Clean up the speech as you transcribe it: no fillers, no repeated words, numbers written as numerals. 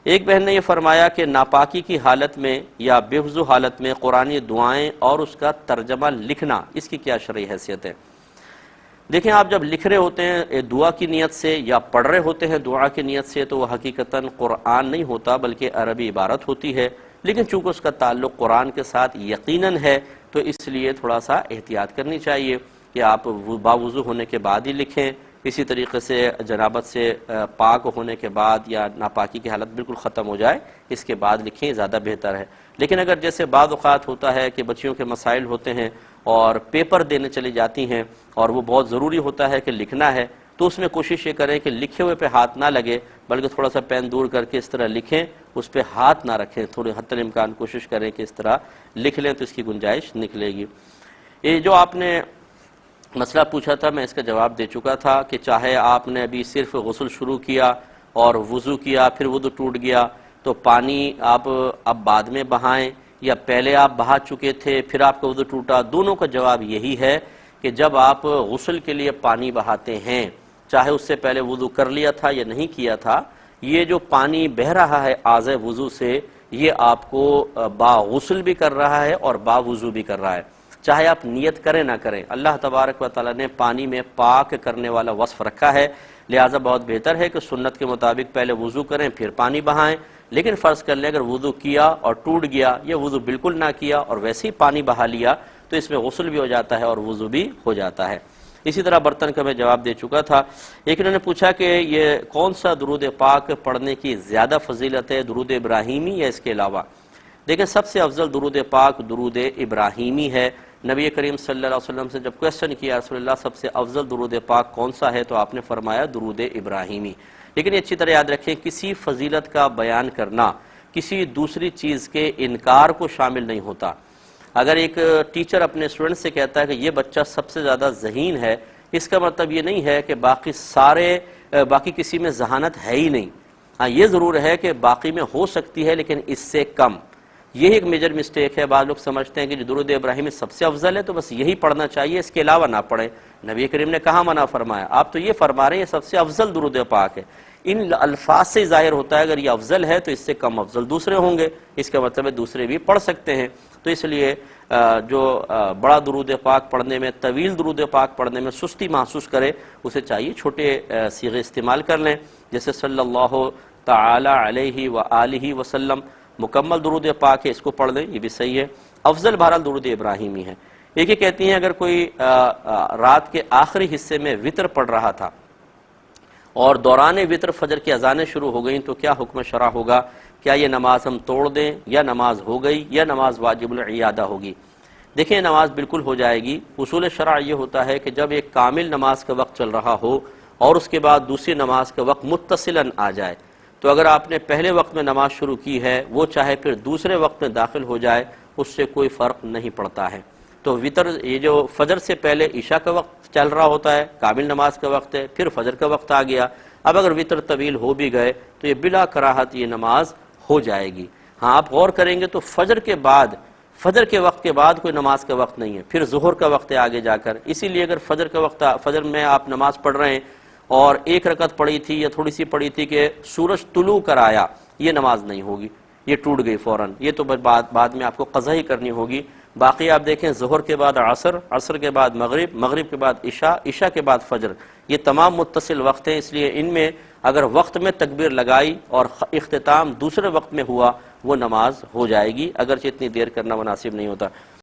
ایک بہن نے یہ فرمایا کہ ناپاکی کی حالت میں یا بے وضو حالت میں قرآنی دعائیں اور اس کا ترجمہ لکھنا، اس کی کیا شرعی حیثیت ہے؟ دیکھیں، آپ جب لکھ رہے ہوتے ہیں دعا کی نیت سے یا پڑھ رہے ہوتے ہیں دعا کی نیت سے تو وہ حقیقتاً قرآن نہیں ہوتا بلکہ عربی عبارت ہوتی ہے، لیکن چونکہ اس کا تعلق قرآن کے ساتھ یقیناً ہے تو اس لیے تھوڑا سا احتیاط کرنی چاہیے کہ آپ باوضو ہونے کے بعد ہی لکھیں، اسی طریقے سے جنابت سے پاک ہونے کے بعد یا ناپاکی کی حالت بالکل ختم ہو جائے اس کے بعد لکھیں، زیادہ بہتر ہے۔ لیکن اگر جیسے بعض اوقات ہوتا ہے کہ بچیوں کے مسائل ہوتے ہیں اور پیپر دینے چلی جاتی ہیں اور وہ بہت ضروری ہوتا ہے کہ لکھنا ہے، تو اس میں کوشش یہ کریں کہ لکھے ہوئے پہ ہاتھ نہ لگے بلکہ تھوڑا سا پین دور کر کے اس طرح لکھیں، اس پہ ہاتھ نہ رکھیں، تھوڑے حتی الامکان کوشش کریں کہ اس طرح لکھ لیں تو اس کی گنجائش نکلے گی۔ یہ جو آپ نے مسئلہ پوچھا تھا میں اس کا جواب دے چکا تھا کہ چاہے آپ نے ابھی صرف غسل شروع کیا اور وضو کیا پھر وضو ٹوٹ گیا تو پانی آپ اب بعد میں بہائیں یا پہلے آپ بہا چکے تھے پھر آپ کا وضو ٹوٹا، دونوں کا جواب یہی ہے کہ جب آپ غسل کے لیے پانی بہاتے ہیں، چاہے اس سے پہلے وضو کر لیا تھا یا نہیں کیا تھا، یہ جو پانی بہ رہا ہے اعضائے وضو سے یہ آپ کو با غسل بھی کر رہا ہے اور با وضو بھی کر رہا ہے، چاہے آپ نیت کریں نہ کریں۔ اللہ تبارک و تعالیٰ نے پانی میں پاک کرنے والا وصف رکھا ہے، لہٰذا بہت بہتر ہے کہ سنت کے مطابق پہلے وضو کریں پھر پانی بہائیں، لیکن فرض کر لیں اگر وضو کیا اور ٹوٹ گیا یا وضو بالکل نہ کیا اور ویسے ہی پانی بہا لیا تو اس میں غسل بھی ہو جاتا ہے اور وضو بھی ہو جاتا ہے۔ اسی طرح برتن کا میں جواب دے چکا تھا۔ ایک انہوں نے پوچھا کہ یہ کون سا درود پاک پڑھنے کی زیادہ فضیلت ہے، درود ابراہیمی یا اس کے علاوہ؟ دیکھیں، سب سے افضل درود پاک درود ابراہیمی ہے۔ نبی کریم صلی اللہ علیہ وسلم سے جب کویسچن کیا رسول اللہ سب سے افضل درود پاک کون سا ہے تو آپ نے فرمایا درود ابراہیمی۔ لیکن یہ اچھی طرح یاد رکھیں کسی فضیلت کا بیان کرنا کسی دوسری چیز کے انکار کو شامل نہیں ہوتا۔ اگر ایک ٹیچر اپنے اسٹوڈنٹ سے کہتا ہے کہ یہ بچہ سب سے زیادہ ذہین ہے، اس کا مطلب یہ نہیں ہے کہ باقی کسی میں ذہانت ہے ہی نہیں۔ ہاں، یہ ضرور ہے کہ باقی میں ہو سکتی ہے لیکن اس سے کم۔ یہ ایک میجر مسٹیک ہے، بعض لوگ سمجھتے ہیں کہ جو درود ابراہیمی سب سے افضل ہے تو بس یہی پڑھنا چاہیے، اس کے علاوہ نہ پڑھیں۔ نبی کریم نے کہاں منع فرمایا؟ آپ تو یہ فرما رہے ہیں یہ سب سے افضل درود پاک ہے۔ ان الفاظ سے ظاہر ہوتا ہے اگر یہ افضل ہے تو اس سے کم افضل دوسرے ہوں گے، اس کا مطلب ہے دوسرے بھی پڑھ سکتے ہیں۔ تو اس لیے جو بڑا درود پاک پڑھنے میں، طویل درود پاک پڑھنے میں سستی محسوس کرے اسے چاہیے چھوٹے صیغے استعمال کر لیں، جیسے صلی اللہ تعالی علیہ وآلہ وسلم، مکمل درود پاک ہے اس کو پڑھ لیں، یہ بھی صحیح ہے۔ افضل بہرحال درود ابراہیمی ہے۔ ایک یہ کہتی ہیں اگر کوئی رات کے آخری حصے میں وطر پڑھ رہا تھا اور دوران وطر فجر کی اذانیں شروع ہو گئیں تو کیا حکم شرع ہوگا؟ کیا یہ نماز ہم توڑ دیں یا نماز ہو گئی یا نماز واجب العیادہ ہوگی؟ دیکھیں، نماز بالکل ہو جائے گی۔ اصول شرع یہ ہوتا ہے کہ جب ایک کامل نماز کا وقت چل رہا ہو اور اس کے بعد دوسری نماز کا وقت متصلاً آ جائے تو اگر آپ نے پہلے وقت میں نماز شروع کی ہے وہ چاہے پھر دوسرے وقت میں داخل ہو جائے اس سے کوئی فرق نہیں پڑتا ہے۔ تو وطر یہ جو فجر سے پہلے عشاء کا وقت چل رہا ہوتا ہے، کامل نماز کا وقت ہے، پھر فجر کا وقت آ گیا، اب اگر وطر طویل ہو بھی گئے تو یہ بلا کراہت یہ نماز ہو جائے گی۔ ہاں، آپ غور کریں گے تو فجر کے وقت کے بعد کوئی نماز کا وقت نہیں ہے، پھر ظہر کا وقت ہے آگے جا کر۔ اسی لیے اگر فجر میں آپ نماز پڑھ رہے ہیں اور ایک رکعت پڑھی تھی یا تھوڑی سی پڑھی تھی کہ سورج طلوع کر آیا، یہ نماز نہیں ہوگی، یہ ٹوٹ گئی فوراً، یہ تو بعد میں آپ کو قضا ہی کرنی ہوگی۔ باقی آپ دیکھیں ظہر کے بعد عصر، عصر کے بعد مغرب، مغرب کے بعد عشاء، عشاء کے بعد فجر، یہ تمام متصل وقت ہیں، اس لیے ان میں اگر وقت میں تکبیر لگائی اور اختتام دوسرے وقت میں ہوا وہ نماز ہو جائے گی، اگرچہ اتنی دیر کرنا مناسب نہیں ہوتا۔